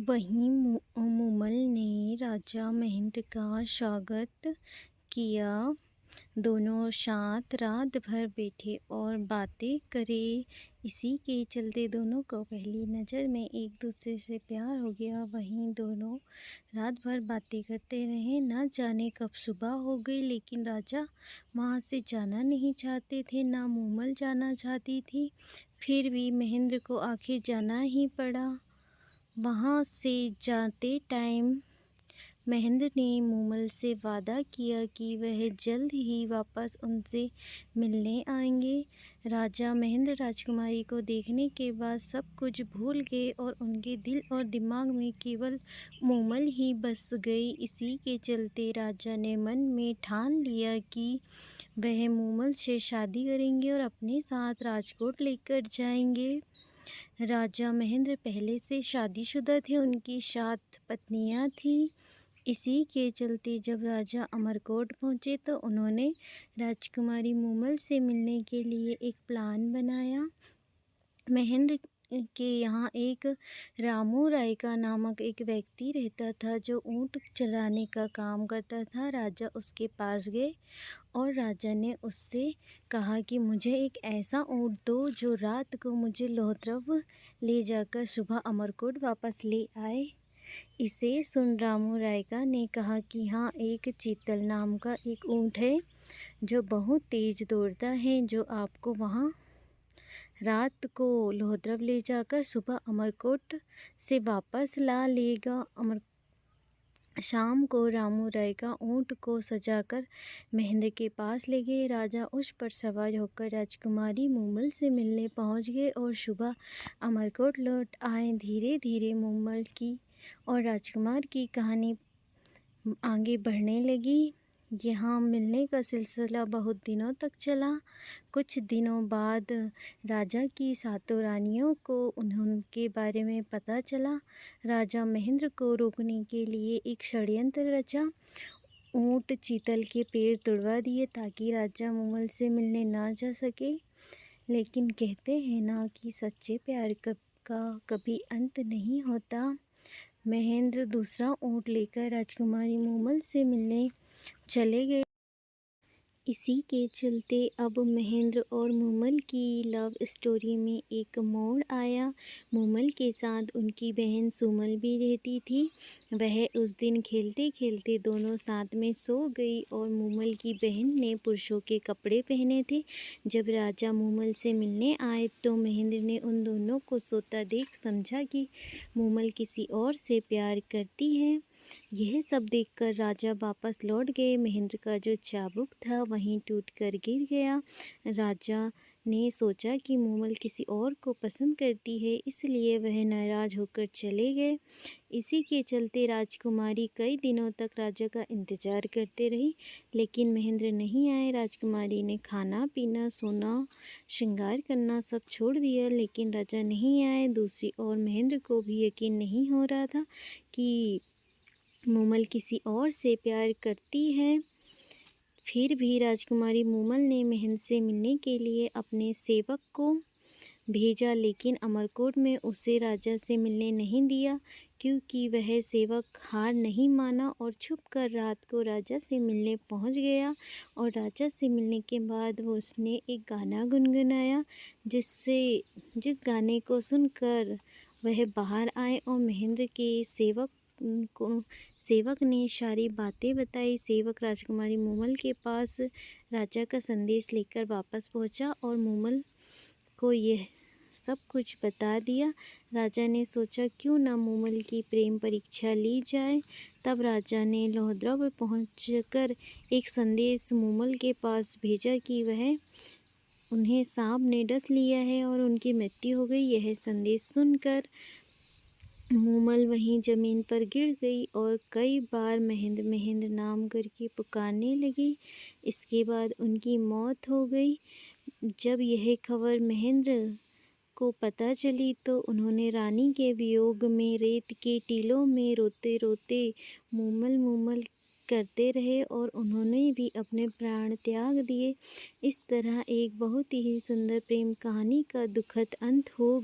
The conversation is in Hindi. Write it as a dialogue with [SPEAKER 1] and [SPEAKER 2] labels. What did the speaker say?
[SPEAKER 1] वहीं मूमल ने राजा महेंद्र का स्वागत किया। दोनों साथ रात भर बैठे और बातें करे। इसी के चलते दोनों को पहली नज़र में एक दूसरे से प्यार हो गया। वहीं दोनों रात भर बातें करते रहे। न जाने कब सुबह हो गई, लेकिन राजा वहाँ से जाना नहीं चाहते थे, ना मूमल जाना चाहती थी। फिर भी महेंद्र को आखिर जाना ही पड़ा। वहाँ से जाते टाइम महेंद्र ने मूमल से वादा किया कि वह जल्द ही वापस उनसे मिलने आएंगे। राजा महेंद्र राजकुमारी को देखने के बाद सब कुछ भूल गए और उनके दिल और दिमाग में केवल मूमल ही बस गई। इसी के चलते राजा ने मन में ठान लिया कि वह मूमल से शादी करेंगे और अपने साथ राजकोट लेकर जाएंगे। राजा महेंद्र पहले से शादीशुदा थे, उनकी 7 पत्नियां थीं। इसी के चलते जब राजा अमरकोट पहुंचे तो उन्होंने राजकुमारी मूमल से मिलने के लिए एक प्लान बनाया। महेंद्र के यहाँ एक रामू रायका नामक एक व्यक्ति रहता था जो ऊँट चलाने का काम करता था। राजा उसके पास गए और राजा ने उससे कहा कि मुझे एक ऐसा ऊँट दो जो रात को मुझे लोहद्रव ले जाकर सुबह अमरकोट वापस ले आए। इसे सुन रामू रायका ने कहा कि हाँ, एक चीतल नाम का एक ऊँट है जो बहुत तेज दौड़ता है, जो आपको वहाँ रात को लोहद्रव ले जाकर सुबह अमरकोट से वापस ला लेगा। शाम को रामू रायका ऊँट को सजाकर महेंद्र के पास ले गए। राजा उस पर सवार होकर राजकुमारी मूमल से मिलने पहुंच गए और सुबह अमरकोट लौट आए। धीरे धीरे मूमल की और राजकुमार की कहानी आगे बढ़ने लगी। यहाँ मिलने का सिलसिला बहुत दिनों तक चला। कुछ दिनों बाद राजा की 7 रानियों को उनके बारे में पता चला। राजा महेंद्र को रोकने के लिए एक षड्यंत्र रचा। ऊँट चीतल के पैर तुड़वा दिए ताकि राजा मूमल से मिलने ना जा सके। लेकिन कहते हैं ना कि सच्चे प्यार का कभी अंत नहीं होता। महेंद्र दूसरा ऊँट लेकर राजकुमारी मूमल से मिलने चले गए। इसी के चलते अब महेंद्र और मूमल की लव स्टोरी में एक मोड़ आया। मूमल के साथ उनकी बहन सुमल भी रहती थी। वह उस दिन खेलते खेलते दोनों साथ में सो गई और मूमल की बहन ने पुरुषों के कपड़े पहने थे। जब राजा मूमल से मिलने आए तो महेंद्र ने उन दोनों को सोता देख समझा कि मूमल किसी और से प्यार करती है। यह सब देखकर राजा वापस लौट गए। महेंद्र का जो चाबुक था वहीं टूटकर गिर गया। राजा ने सोचा कि मूमल किसी और को पसंद करती है, इसलिए वह नाराज होकर चले गए। इसी के चलते राजकुमारी कई दिनों तक राजा का इंतजार करते रही, लेकिन महेंद्र नहीं आए। राजकुमारी ने खाना पीना, सोना, श्रृंगार करना सब छोड़ दिया, लेकिन राजा नहीं आए। दूसरी ओर महेंद्र को भी यकीन नहीं हो रहा था कि मूमल किसी और से प्यार करती है। फिर भी राजकुमारी मूमल ने महेंद्र से मिलने के लिए अपने सेवक को भेजा, लेकिन अमरकोट में उसे राजा से मिलने नहीं दिया, क्योंकि वह सेवक हार नहीं माना और छुपकर रात को राजा से मिलने पहुंच गया। और राजा से मिलने के बाद उसने एक गाना गुनगुनाया, जिस गाने को सुनकर वह बाहर आए और महेंद्र के सेवक ने सारी बातें बताई। सेवक राजकुमारी मूमल के पास राजा का संदेश लेकर वापस पहुंचा और मूमल को यह सब कुछ बता दिया। राजा ने सोचा क्यों ना मूमल की प्रेम परीक्षा ली जाए। तब राजा ने लोहद्रव पहुंचकर एक संदेश मूमल के पास भेजा कि वह उन्हें सांप ने डस लिया है और उनकी मृत्यु हो गई। यह संदेश सुनकर मूमल वहीं जमीन पर गिर गई और कई बार महेंद्र महेंद्र नाम करके पुकारने लगी। इसके बाद उनकी मौत हो गई। जब यह खबर महेंद्र को पता चली तो उन्होंने रानी के वियोग में रेत के टीलों में रोते रोते मूमल मूमल करते रहे और उन्होंने भी अपने प्राण त्याग दिए। इस तरह एक बहुत ही सुंदर प्रेम कहानी का दुखद अंत हो